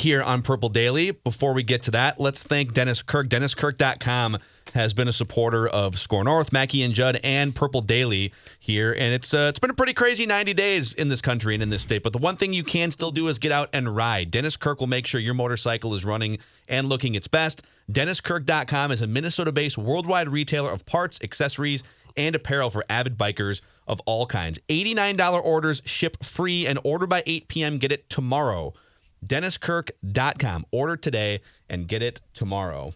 here on Purple Daily. Before we get to that, let's thank Dennis Kirk. DennisKirk.com has been a supporter of Score North, Mackey and Judd, and Purple Daily here. And it's been a pretty crazy 90 days in this country and in this state. But the one thing you can still do is get out and ride. Dennis Kirk will make sure your motorcycle is running and looking its best. DennisKirk.com is a Minnesota-based worldwide retailer of parts, accessories, and apparel for avid bikers of all kinds. $89 orders, ship free, and order by 8 p.m. Get it tomorrow. DennisKirk.com. Order today and get it tomorrow.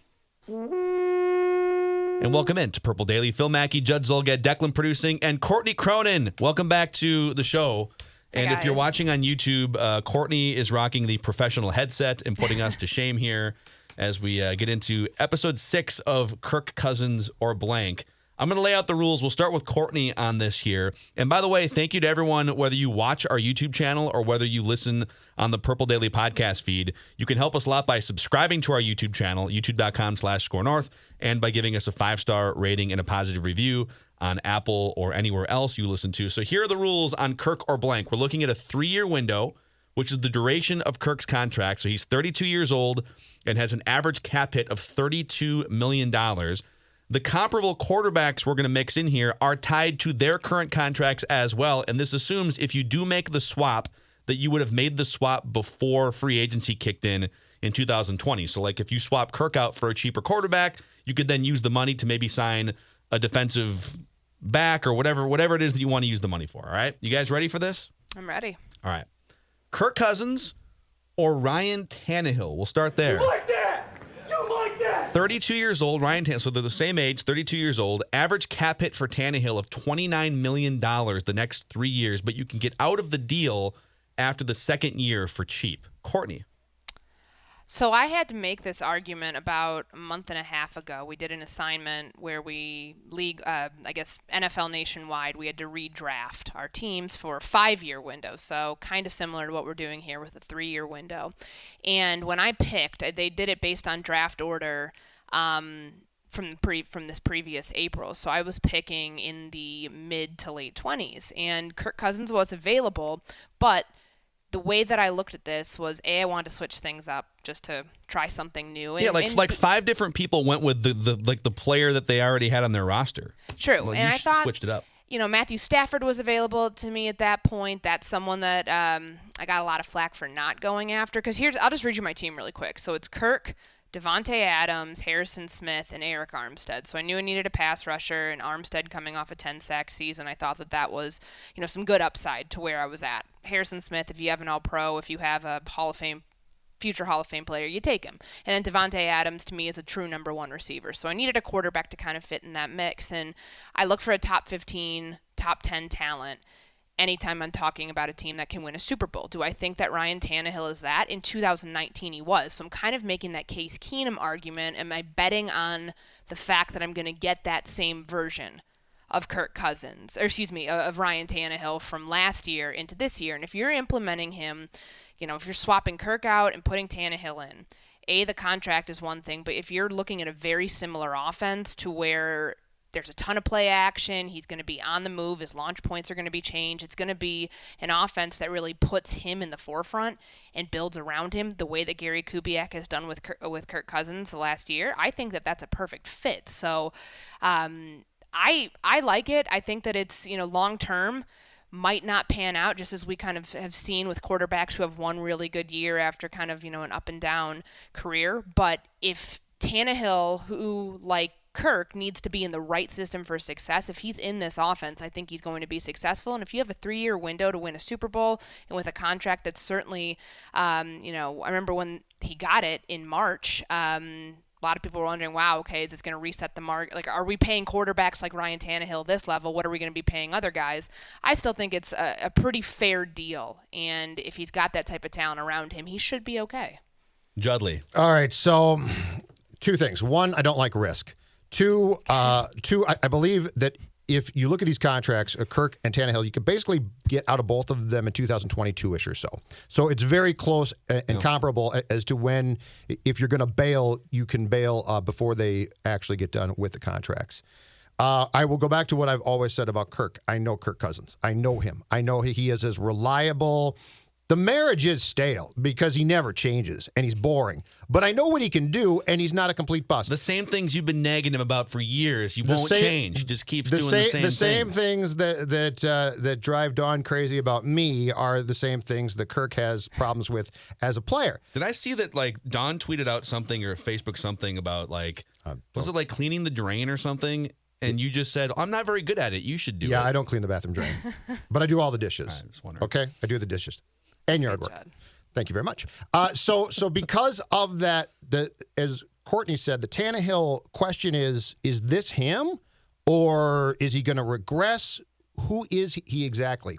And welcome in to Purple Daily. Phil Mackey, Judd Zolgad, Declan producing, and Courtney Cronin. Welcome back to the show. And if you're watching on YouTube, Courtney is rocking the professional headset and putting us to shame here as we get into episode 6 of Kirk Cousins or Blank. I'm going to lay out the rules. We'll start with Courtney on this here. And by the way, thank you to everyone, whether you watch our YouTube channel or whether you listen on the Purple Daily podcast feed. You can help us a lot by subscribing to our YouTube channel, youtube.com/scorenorth, and by giving us a 5-star rating and a positive review on Apple or anywhere else you listen to. So here are the rules on Kirk or Blank. We're looking at a 3-year window, which is the duration of Kirk's contract. So he's 32 years old and has an average cap hit of $32 million. The comparable quarterbacks we're going to mix in here are tied to their current contracts as well. And this assumes if you do make the swap, that you would have made the swap before free agency kicked in 2020. So like if you swap Kirk out for a cheaper quarterback, you could then use the money to maybe sign a defensive back or whatever it is that you want to use the money for. All right. You guys ready for this? I'm ready. All right. Kirk Cousins or Ryan Tannehill? We'll start there. You like that? You like that? 32 years old, Ryan Tannehill. So they're the same age, 32 years old. Average cap hit for Tannehill of $29 million the next 3 years, but you can get out of the deal after the second year for cheap. Courtney. So I had to make this argument about a month and a half ago. We did an assignment where NFL nationwide, we had to redraft our teams for a 5-year window. So kind of similar to what we're doing here with a 3-year window. And when I picked, they did it based on draft order from this previous April. So I was picking in the mid to late 20s. And Kirk Cousins was available, but the way that I looked at this was, I wanted to switch things up just to try something new. And, like 5 different people went with the player that they already had on their roster. True, Well, and I thought switched it up. Matthew Stafford was available to me at that point. That's someone that I got a lot of flack for not going after. Because I'll just read you my team really quick. So it's Kirk, Devontae Adams, Harrison Smith, and Eric Armstead. So I knew I needed a pass rusher, and Armstead coming off a 10-sack season, I thought that was, some good upside to where I was at. Harrison Smith, if you have an All-Pro, if you have a future Hall of Fame player, you take him. And then Devontae Adams, to me, is a true number 1 receiver. So I needed a quarterback to kind of fit in that mix, and I look for a top 15, top 10 talent anytime I'm talking about a team that can win a Super Bowl. Do I think that Ryan Tannehill is that? In 2019, he was. So I'm kind of making that Case Keenum argument. Am I betting on the fact that I'm going to get that same version of Kirk Cousins, of Ryan Tannehill from last year into this year? And if you're implementing him, if you're swapping Kirk out and putting Tannehill in, the contract is one thing, but if you're looking at a very similar offense to where there's a ton of play action, he's going to be on the move, his launch points are going to be changed, it's going to be an offense that really puts him in the forefront and builds around him the way that Gary Kubiak has done with Kirk Cousins the last year, I think that that's a perfect fit. So I like it. I think that it's, long-term might not pan out, just as we kind of have seen with quarterbacks who have one really good year after kind of, an up and down career. But if Tannehill, who like Kirk, needs to be in the right system for success, if he's in this offense, I think he's going to be successful. And if you have a 3-year window to win a Super Bowl and with a contract that's certainly, I remember when he got it in March, a lot of people were wondering, wow, okay, is this going to reset the market? Like, are we paying quarterbacks like Ryan Tannehill this level? What are we going to be paying other guys? I still think it's a pretty fair deal. And if he's got that type of talent around him, he should be okay. Judley. All right, so 2 things. 1, I don't like risk. 2, I believe that if you look at these contracts, Kirk and Tannehill, you could basically get out of both of them in 2022-ish or so. So it's very close and comparable as to when, if you're going to bail, you can bail before they actually get done with the contracts. I will go back to what I've always said about Kirk. I know Kirk Cousins. I know him. I know he is as reliable The marriage is stale because he never changes and he's boring. But I know what he can do, and he's not a complete bust. The same things you've been nagging him about for years. You won't change. He just keeps doing the same things. The same things that drive Dawn crazy about me are the same things that Kirk has problems with as a player. Did I see that, like, Dawn tweeted out something or Facebook something about, like, was it like cleaning the drain or something? And you just said, I'm not very good at it. You should do it. Yeah, I don't clean the bathroom drain. But I do all the dishes. I just wondering. Okay? I do the dishes. And yard work. Judd. Thank you very much. So because of that, as Courtney said, the Tannehill question is this him or is he going to regress? Who is he exactly?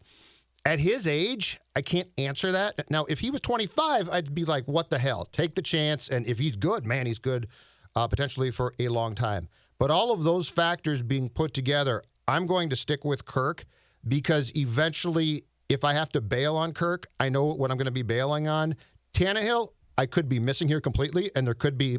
At his age, I can't answer that. Now, if he was 25, I'd be like, what the hell? Take the chance. And if he's good, man, he's good potentially for a long time. But all of those factors being put together, I'm going to stick with Kirk because eventually, if I have to bail on Kirk, I know what I'm going to be bailing on. Tannehill, I could be missing here completely, and there could be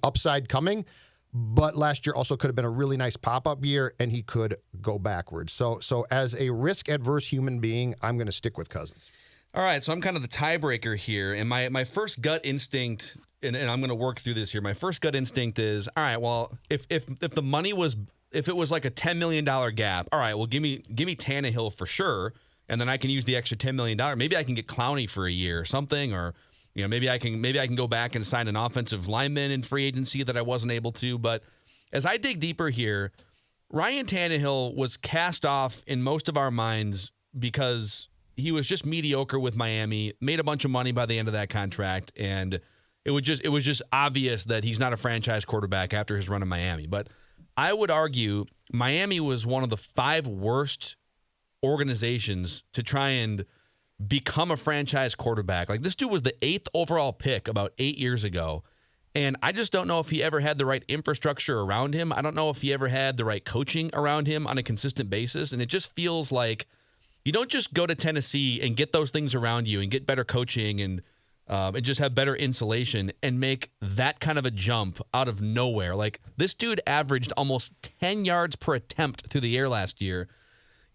upside coming. But last year also could have been a really nice pop-up year, and he could go backwards. So as a risk-adverse human being, I'm going to stick with Cousins. All right, so I'm kind of the tiebreaker here, and my first gut instinct, and I'm going to work through this here. My first gut instinct is, all right, well, if the money was, if it was like a $10 million gap, all right, well, give me Tannehill for sure. And then I can use the extra $10 million. Maybe I can get Clowney for a year or something, or maybe I can go back and sign an offensive lineman in free agency that I wasn't able to. But as I dig deeper here, Ryan Tannehill was cast off in most of our minds because he was just mediocre with Miami, made a bunch of money by the end of that contract, and it was just obvious that he's not a franchise quarterback after his run in Miami. But I would argue Miami was one of the 5 worst organizations to try and become a franchise quarterback. Like, this dude was the 8th overall pick about 8 years ago, and I just don't know if he ever had the right infrastructure around him. I don't know if he ever had the right coaching around him on a consistent basis, and it just feels like you don't just go to Tennessee and get those things around you and get better coaching and just have better insulation and make that kind of a jump out of nowhere. Like, this dude averaged almost 10 yards per attempt through the air last year.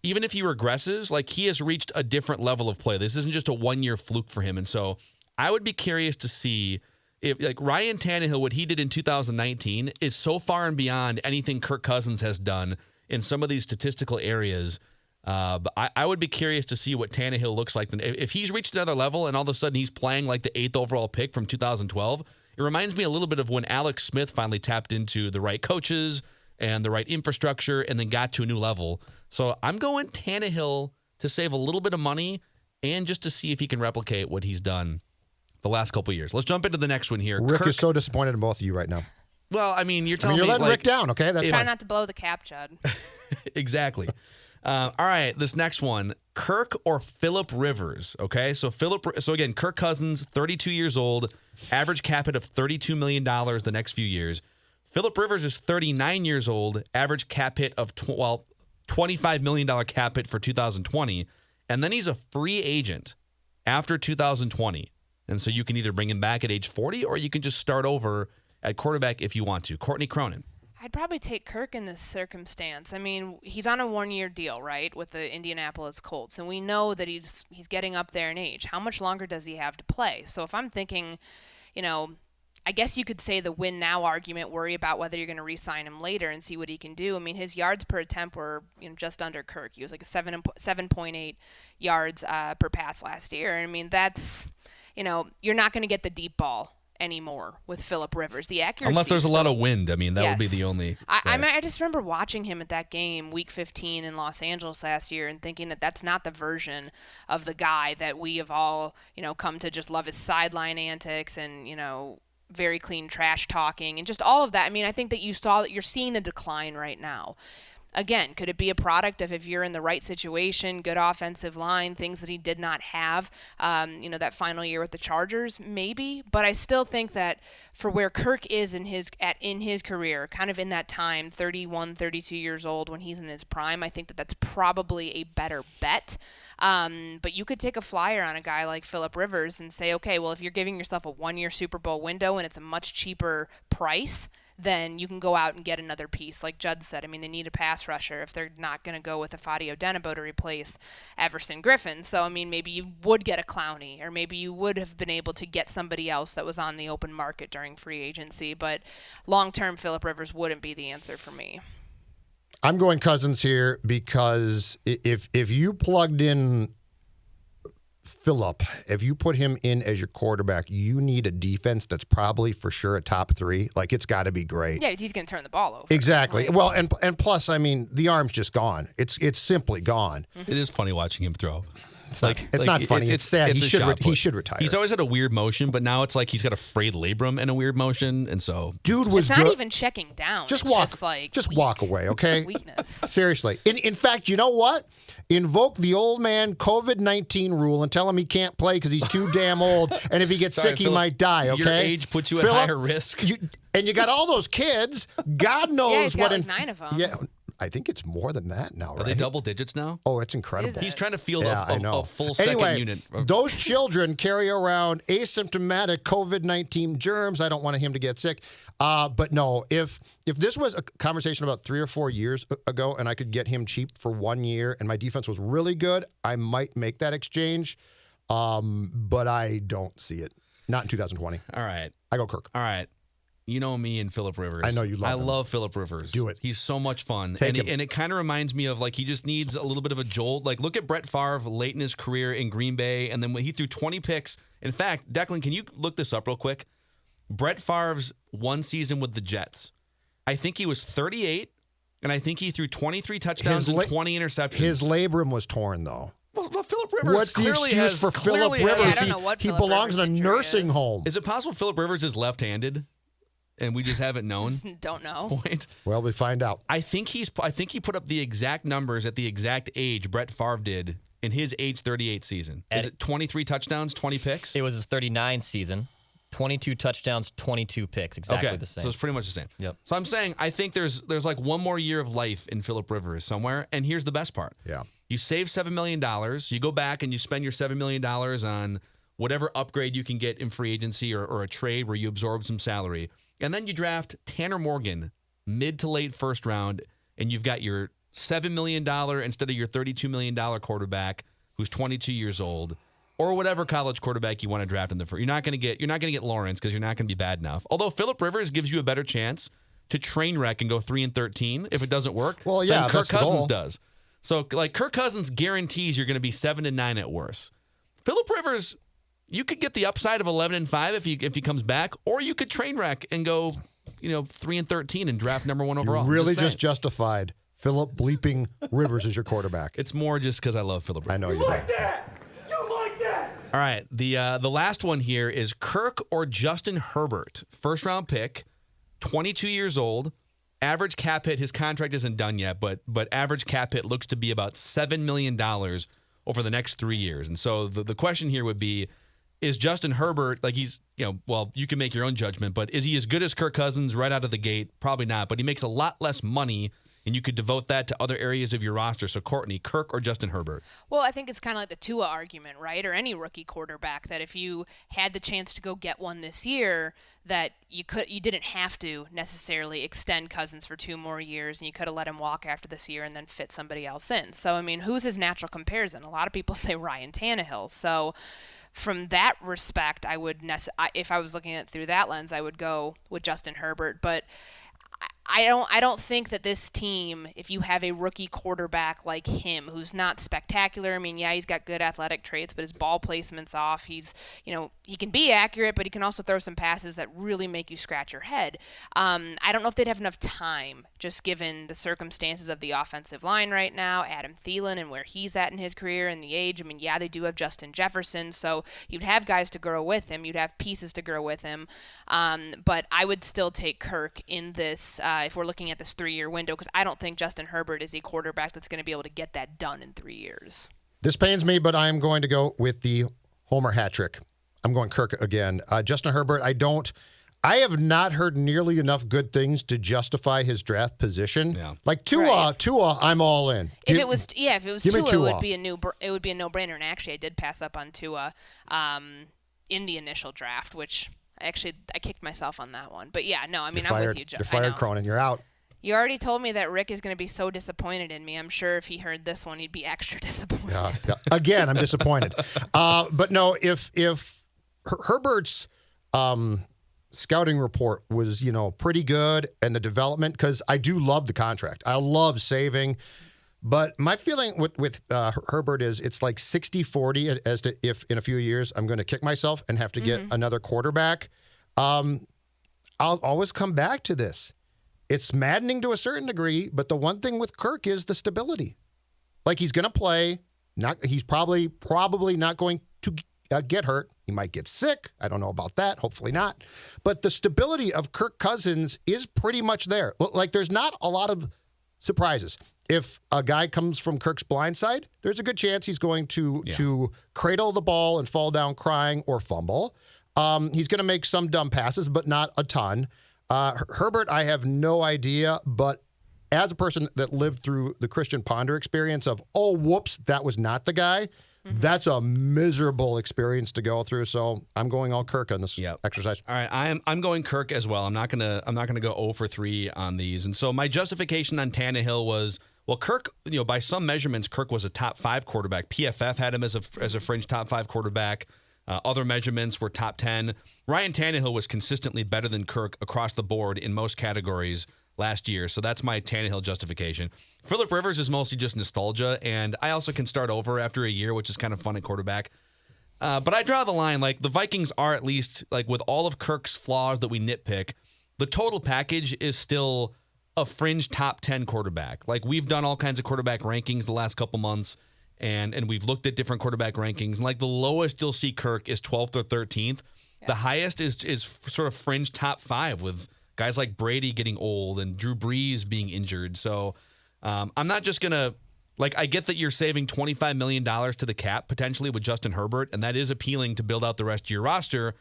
Even if he regresses, like, he has reached a different level of play. This isn't just a one-year fluke for him. And so I would be curious to see if, like, Ryan Tannehill, what he did in 2019 is so far and beyond anything Kirk Cousins has done in some of these statistical areas. But I would be curious to see what Tannehill looks like. If he's reached another level and all of a sudden he's playing like the 8th overall pick from 2012, it reminds me a little bit of when Alex Smith finally tapped into the right coaches and the right infrastructure and then got to a new level. So I'm going Tannehill to save a little bit of money and just to see if he can replicate what he's done the last couple of years. Let's jump into the next one here. Rick is so disappointed in both of you right now. Well, I mean, you're telling me, you're letting Rick down, okay? That's Try fine. not to blow the cap, Judd. Exactly. All right, this next one, Kirk or Phillip Rivers, okay? So again, Kirk Cousins, 32 years old, average cap hit of $32 million the next few years. Phillip Rivers is 39 years old, average cap hit of $25 million cap hit for 2020, and then he's a free agent after 2020. And so you can either bring him back at age 40 or you can just start over at quarterback if you want to. Courtney Cronin. I'd probably take Kirk in this circumstance. I mean, he's on a 1-year deal, right, with the Indianapolis Colts, and we know that he's getting up there in age. How much longer does he have to play? So if I'm thinking, I guess you could say the win now argument, worry about whether you're going to re-sign him later and see what he can do. I mean, his yards per attempt were just under Kirk. He was like a 7.8 yards per pass last year. I mean, that's, you're not going to get the deep ball anymore with Phillip Rivers. The accuracy, unless there's a lot of wind. I mean, that would be the only. I just remember watching him at that game, Week 15 in Los Angeles last year, and thinking that that's not the version of the guy that we have all, come to just love his sideline antics and, very clean trash talking and just all of that. I mean, I think that you're seeing the decline right now. Again, could it be a product of if you're in the right situation, good offensive line, things that he did not have, that final year with the Chargers, maybe. But I still think that for where Kirk is in his career, kind of in that time, 31, 32 years old when he's in his prime, I think that that's probably a better bet. But you could take a flyer on a guy like Phillip Rivers and say, okay, well, if you're giving yourself a 1-year Super Bowl window and it's a much cheaper price, then you can go out and get another piece. Like Judd said, I mean, they need a pass rusher if they're not going to go with a Fadio Denebo to replace Everson Griffin. So, I mean, maybe you would get a Clowney, or maybe you would have been able to get somebody else that was on the open market during free agency. But long-term, Phillip Rivers wouldn't be the answer for me. I'm going Cousins here because if you plugged in Phillip, if you put him in as your quarterback, you need a defense that's probably for sure a top 3. Like, it's got to be great. Yeah, he's going to turn the ball over. Exactly. Right? Well, and plus, I mean, the arm's just gone. It's simply gone. It is funny watching him throw. It's not funny. It's sad. He should retire. He's always had a weird motion, but now it's like he's got a frayed labrum and a weird motion, and so dude was it's not even checking down. Just it's walk. Just walk away, okay? Weakness. Seriously. In fact, you know what? Invoke the old man COVID-19 rule and tell him he can't play because he's too damn old, and if he gets sick, Phillip, he might die. Okay. Your age puts you at higher risk. And you got all those kids. God knows yeah, he's what. Got like 9 of them. Yeah. I think it's more than that now, right? Are they double digits now? Oh, it's incredible. He's trying to field a full second unit. Those children carry around asymptomatic COVID-19 germs. I don't want him to get sick. But no, if this was a conversation about 3 or 4 years ago and I could get him cheap for 1 year and my defense was really good, I might make that exchange. But I don't see it. Not in 2020. All right. I go Kirk. All right. You know me and Phillip Rivers. I know you love him. I love Phillip Rivers. Do it. He's so much fun. Take him. And it kind of reminds me of, like, he just needs a little bit of a jolt. Like, look at Brett Favre late in his career in Green Bay, and then when he threw 20 picks. In fact, Declan, can you look this up real quick? Brett Favre's one season with the Jets. I think he was 38, and I think he threw 23 touchdowns and 20 interceptions. His labrum was torn, though. Well, Phillip Rivers What's the clearly excuse has, for Phillip clearly Rivers? Yeah, I don't know what he Phillip belongs Rivers in a injury nursing home. Is it possible Phillip Rivers is left-handed? And we just haven't known. Don't know. Point. Well, we find out. I think he put up the exact numbers at the exact age Brett Favre did in his age 38 season. Is it 23 touchdowns, 20 picks? It was his 39 season. 22 touchdowns, 22 picks. Exactly okay. the same. So it's pretty much the same. Yep. So I'm saying I think there's like one more year of life in Phillip Rivers somewhere. And here's the best part. Yeah. You save $7 million. You go back and you spend your $7 million on whatever upgrade you can get in free agency or a trade where you absorb some salary. And then you draft Tanner Morgan, mid to late first round, and you've got your $7 million instead of your $32 million quarterback who's 22 years old, or whatever college quarterback you want to draft in the first. You're not going to get Lawrence because you're not going to be bad enough. Although Phillip Rivers gives you a better chance to train wreck and go 3-13 if it doesn't work. Well, yeah, than Kirk that's the Cousins goal. does. So like Kirk Cousins guarantees you're going to be 7-9 at worst. Phillip Rivers, you could get the upside of 11-5 if he comes back, or you could train wreck and go, 3-13 and draft number 1 overall. You really saying. just justified Phillip bleeping Rivers as your quarterback. It's more just because I love Phillip Rivers. I know you You do. like that? You like that? All right, the last one here is Kirk or Justin Herbert, first round pick, 22 years old, average cap hit. His contract isn't done yet, but average cap hit looks to be about $7 million over the next 3 years. And so the question here would be, is Justin Herbert, like he's, you can make your own judgment, but is he as good as Kirk Cousins right out of the gate? Probably not, but he makes a lot less money, and you could devote that to other areas of your roster. So, Courtney, Kirk or Justin Herbert? Well, I think it's kind of like the Tua argument, right? Or any rookie quarterback, that if you had the chance to go get one this year, that you didn't have to necessarily extend Cousins for 2 more years, and you could have let him walk after this year and then fit somebody else in. So, I mean, who's his natural comparison? A lot of people say Ryan Tannehill. So, from that respect, I would if I was looking at it through that lens, I would go with Justin Herbert. But I don't think that this team, if you have a rookie quarterback like him, who's not spectacular. I mean, yeah, he's got good athletic traits, but his ball placement's off. He's, he can be accurate, but he can also throw some passes that really make you scratch your head. I don't know if they'd have enough time, just given the circumstances of the offensive line right now, Adam Thielen and where he's at in his career and the age. I mean, yeah, they do have Justin Jefferson, so you'd have guys to grow with him. You'd have pieces to grow with him. But I would still take Kirk in this, if we're looking at this 3-year window, because I don't think Justin Herbert is a quarterback that's going to be able to get that done in 3 years. This pains me, but I'm going to go with the Homer hat trick. I'm going Kirk again. Justin Herbert, I have not heard nearly enough good things to justify his draft position. Yeah. Like Tua, I'm all in. If it was Tua, Tua, it would be a no-brainer. And actually, I did pass up on Tua in the initial draft, which I kicked myself on that one. But yeah, no, I mean, I'm with you, Joe. You're fired, Cronin. You're out. You already told me that Rick is going to be so disappointed in me. I'm sure if he heard this one, he'd be extra disappointed. Yeah. Again, I'm disappointed. But no, if Herbert's scouting report was, pretty good, and the development, because I do love the contract. I love saving. But my feeling with Herbert is it's like 60-40 as to if in a few years I'm going to kick myself and have to get another quarterback. I'll always come back to this. It's maddening to a certain degree, but the one thing with Kirk is the stability. Like, he's going to play. He's probably not going to get hurt. He might get sick. I don't know about that. Hopefully not. But the stability of Kirk Cousins is pretty much there. Like, there's not a lot of surprises. If a guy comes from Kirk's blind side, there's a good chance he's going to cradle the ball and fall down crying or fumble. He's going to make some dumb passes, but not a ton. Herbert, I have no idea, but as a person that lived through the Christian Ponder experience of, oh, whoops, that was not the guy, that's a miserable experience to go through. So I'm going all Kirk on this exercise. All right, I'm going Kirk as well. I'm not gonna go 0 for 3 on these. And so my justification on Tannehill was, well, Kirk, by some measurements, Kirk was a top 5 quarterback. PFF had him as a fringe top 5 quarterback. Other measurements were top 10. Ryan Tannehill was consistently better than Kirk across the board in most categories last year. So that's my Tannehill justification. Phillip Rivers is mostly just nostalgia, and I also can start over after a year, which is kind of fun at quarterback. But I draw the line. Like, the Vikings are, at least, like, with all of Kirk's flaws that we nitpick, the total package is still a fringe top 10 quarterback. Like, we've done all kinds of quarterback rankings the last couple months, and we've looked at different quarterback rankings. And like, the lowest you'll see Kirk is 12th or 13th. Yes. The highest is sort of fringe top 5 with guys like Brady getting old and Drew Brees being injured. So I'm not just going to, like, I get that you're saving $25 million to the cap potentially with Justin Herbert, and that is appealing to build out the rest of your roster.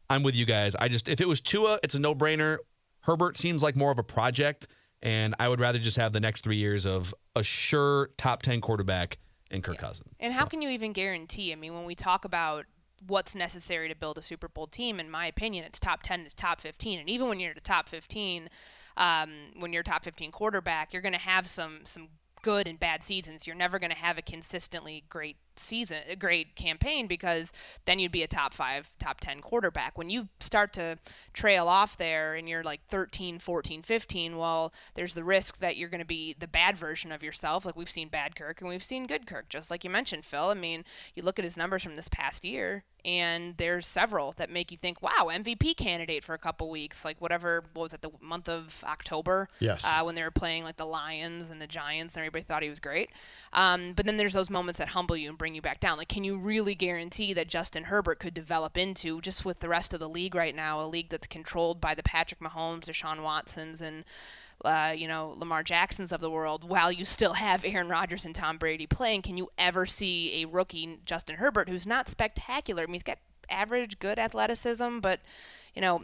I'm with you guys. If it was Tua, it's a no-brainer. Herbert seems like more of a project, and I would rather just have the next 3 years of a sure top 10 quarterback and Kirk Cousins. And how can you even guarantee? I mean, when we talk about what's necessary to build a Super Bowl team, in my opinion, it's top 10 to top 15. And even when you're at the top 15, when you're a top 15 quarterback, you're going to have some good and bad seasons. You're never going to have a consistently great season, a great campaign, because then you'd be a top 5, top 10 quarterback. When you start to trail off there and you're like 13, 14, 15, well, there's the risk that you're going to be the bad version of yourself. Like, we've seen bad Kirk and we've seen good Kirk, just like you mentioned, Phil. I mean, you look at his numbers from this past year, and there's several that make you think, wow, MVP candidate for a couple weeks. Like, what was it, the month of October? Yes. When they were playing like the Lions and the Giants, and everybody thought he was great. But then there's those moments that humble you and bring you back down. Like, can you really guarantee that Justin Herbert could develop into, just with the rest of the league right now, a league that's controlled by the Patrick Mahomes, Deshaun Watsons, and Lamar Jacksons of the world, while you still have Aaron Rodgers and Tom Brady playing? Can you ever see a rookie Justin Herbert who's not spectacular? I mean, he's got average, good athleticism, but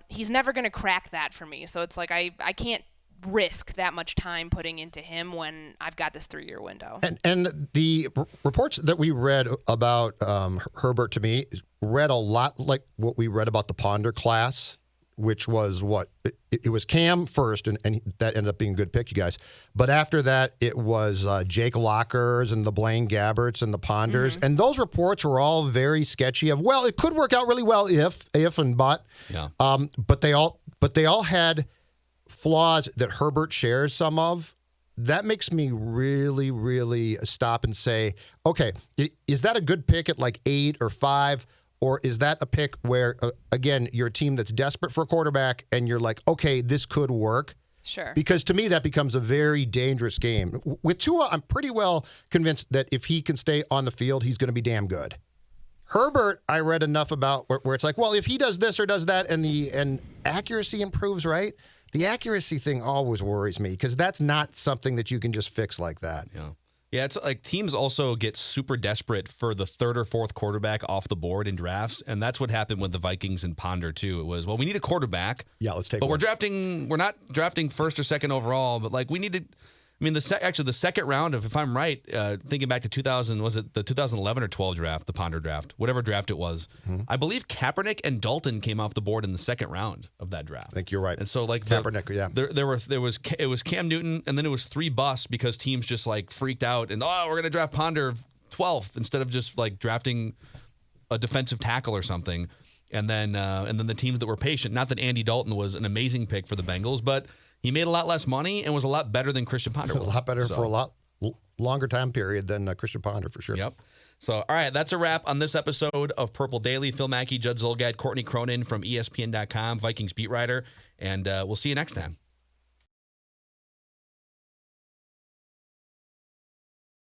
he's never going to crack that for me. So it's like I can't risk that much time putting into him when I've got this 3-year window. And the reports that we read about Herbert, to me, read a lot like what we read about the Ponder class, which was it was Cam first, and that ended up being a good pick, you guys. But after that, it was Jake Lockers and the Blaine Gabberts and the Ponders. And those reports were all very sketchy of, well, it could work out really well if and but. Yeah. But they all had flaws that Herbert shares some of. That makes me really, really stop and say, okay, is that a good pick at like 8 or 5? Or is that a pick where, again, you're a team that's desperate for a quarterback and you're like, okay, this could work? Sure. Because to me, that becomes a very dangerous game. With Tua, I'm pretty well convinced that if he can stay on the field, he's going to be damn good. Herbert, I read enough about where it's like, well, if he does this or does that and accuracy improves, right? The accuracy thing always worries me because that's not something that you can just fix like that. Yeah. Yeah, it's like teams also get super desperate for the third or fourth quarterback off the board in drafts, and that's what happened with the Vikings and Ponder too. It was, well, we need a quarterback. Yeah, let's take. But one. we're not drafting first or second overall, but like we need to. I mean, the second round of, if I'm right, thinking back to 2000, was it the 2011 or 12 draft, the Ponder draft, whatever draft it was? I believe Kaepernick and Dalton came off the board in the second round of that draft. I think you're right. And so like Kaepernick, it was Cam Newton, and then it was 3 busts because teams just like freaked out and we're gonna draft Ponder 12th instead of just like drafting a defensive tackle or something. And then the teams that were patient. Not that Andy Dalton was an amazing pick for the Bengals, but he made a lot less money and was a lot better than Christian Ponder was. A lot better for a lot longer time period than Christian Ponder, for sure. Yep. So, all right, that's a wrap on this episode of Purple Daily. Phil Mackey, Judd Zolgad, Courtney Cronin from ESPN.com, Vikings beat writer, and we'll see you next time.